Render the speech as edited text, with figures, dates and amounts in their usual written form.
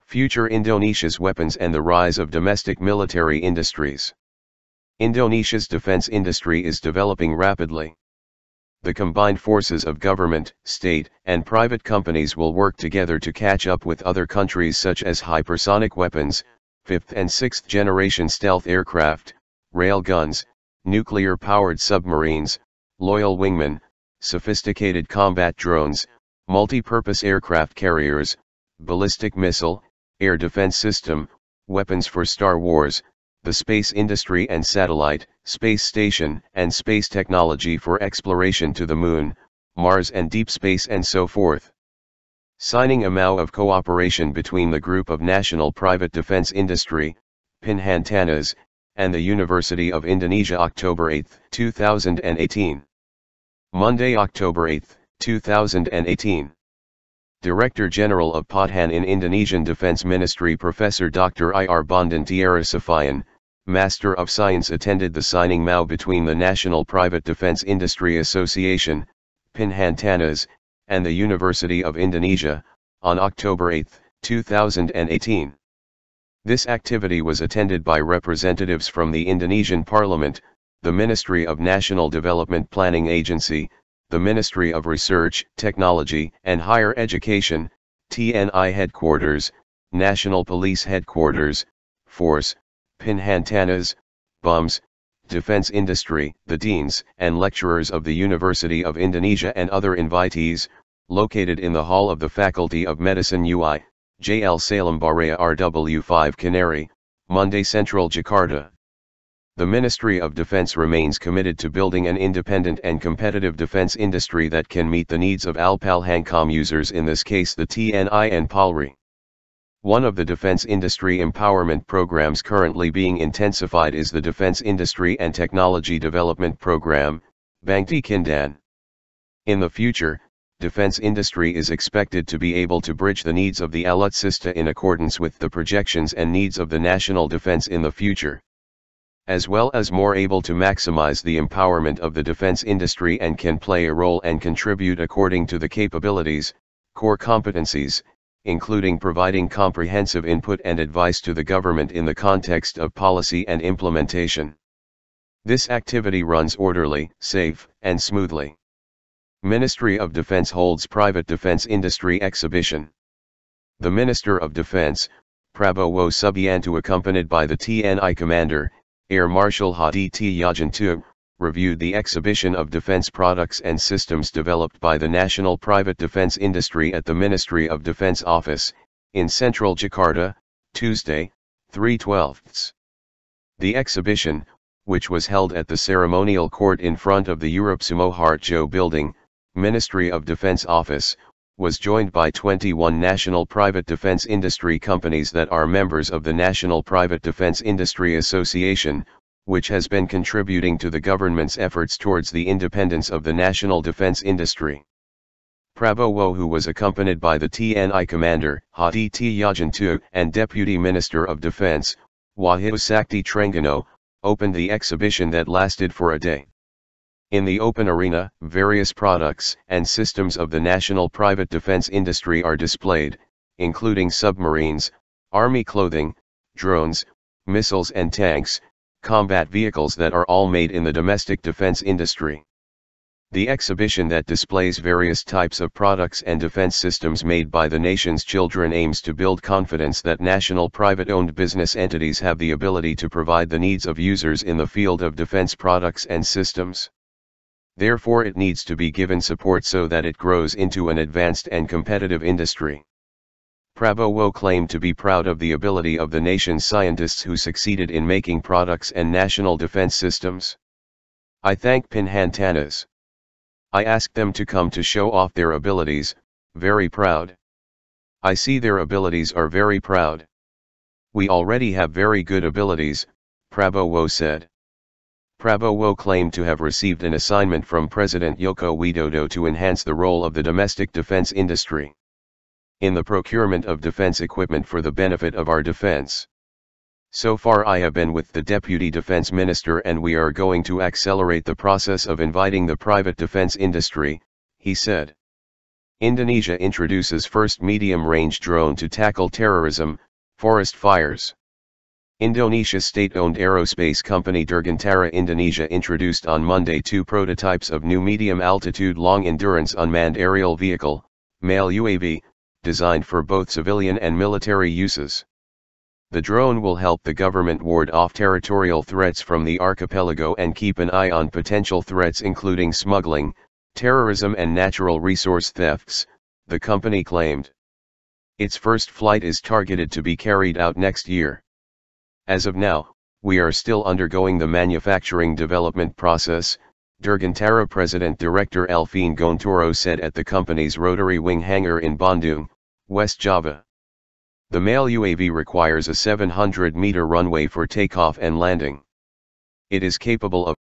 Future Indonesia's weapons and the rise of domestic military industries. Indonesia's defense industry is developing rapidly. The combined forces of government, state, and private companies will work together to catch up with other countries such as hypersonic weapons, 5th and 6th generation stealth aircraft, railguns, nuclear-powered submarines, loyal wingmen, sophisticated combat drones, multi-purpose aircraft carriers, ballistic missile, air defense system, weapons for Star Wars, the space industry and satellite, space station and space technology for exploration to the Moon, Mars and deep space and so forth. Signing a MOU of cooperation between the Group of National Private Defense Industry, Pinhantanas, and the University of Indonesia October 8, 2018. Monday, October 8, 2018. Director General of Podhan in Indonesian Defense Ministry Professor Dr. Ir Bondan Tiara Safian, Master of Science attended the signing MOU between the National Private Defense Industry Association, Pinhantanas, and the University of Indonesia, on October 8, 2018. This activity was attended by representatives from the Indonesian Parliament, the Ministry of National Development Planning Agency, the Ministry of Research, Technology and Higher Education, TNI Headquarters, National Police Headquarters, Force, Pinhantanas, BUMS, Defense Industry, the deans and lecturers of the University of Indonesia and other invitees, located in the Hall of the Faculty of Medicine UI, JL Salem Baraya RW5 Canary, Monday Central Jakarta. The Ministry of Defense remains committed to building an independent and competitive defense industry that can meet the needs of Alpalhancom users, in this case the TNI and Polri. One of the defense industry empowerment programs currently being intensified is the Defense Industry and Technology Development Program, Bangti Kindan. In the future, defense industry is expected to be able to bridge the needs of the alutsista in accordance with the projections and needs of the national defense in the future, as well as more able to maximize the empowerment of the defense industry and can play a role and contribute according to the capabilities, core competencies, including providing comprehensive input and advice to the government in the context of policy and implementation. This activity runs orderly, safe, and smoothly. Ministry of Defense holds Private Defense Industry Exhibition. The Minister of Defense, Prabowo Subianto, accompanied by the TNI Commander, Air Marshal Hadi T. Yajantu, reviewed the exhibition of defense products and systems developed by the National Private Defense Industry at the Ministry of Defense Office, in Central Jakarta, Tuesday, 3/12. The exhibition, which was held at the ceremonial court in front of the Europe Sumoharjo building, Ministry of Defense Office, was joined by 21 national private defense industry companies that are members of the National Private Defense Industry Association, which has been contributing to the government's efforts towards the independence of the national defense industry. Prabowo, who was accompanied by the TNI Commander, Hadi T. Yajantu, and Deputy Minister of Defense, Wahyu Sakti Trengganu, opened the exhibition that lasted for a day. In the open arena, various products and systems of the national private defense industry are displayed, including submarines, army clothing, drones, missiles and tanks, combat vehicles that are all made in the domestic defense industry. The exhibition that displays various types of products and defense systems made by the nation's children aims to build confidence that national private-owned business entities have the ability to provide the needs of users in the field of defense products and systems. Therefore, it needs to be given support so that it grows into an advanced and competitive industry. Prabowo claimed to be proud of the ability of the nation's scientists who succeeded in making products and national defense systems. I thank Pinhantanas. I asked them to come to show off their abilities, very proud. I see their abilities are very proud. We already have very good abilities, Prabowo said. Prabowo claimed to have received an assignment from President Joko Widodo to enhance the role of the domestic defense industry in the procurement of defense equipment for the benefit of our defense. So far I have been with the Deputy Defense Minister and we are going to accelerate the process of inviting the private defense industry, he said. Indonesia introduces first medium-range drone to tackle terrorism, forest fires. Indonesia's state-owned aerospace company Dirgantara Indonesia introduced on Monday 2 prototypes of new medium-altitude long-endurance unmanned aerial vehicle, MALE UAV, designed for both civilian and military uses. The drone will help the government ward off territorial threats from the archipelago and keep an eye on potential threats including smuggling, terrorism and natural resource thefts, the company claimed. Its first flight is targeted to be carried out next year. As of now, we are still undergoing the manufacturing development process, Dirgantara President Director Alvin Gontoro said at the company's rotary wing hangar in Bandung, West Java. The MALE UAV requires a 700-meter runway for takeoff and landing. It is capable of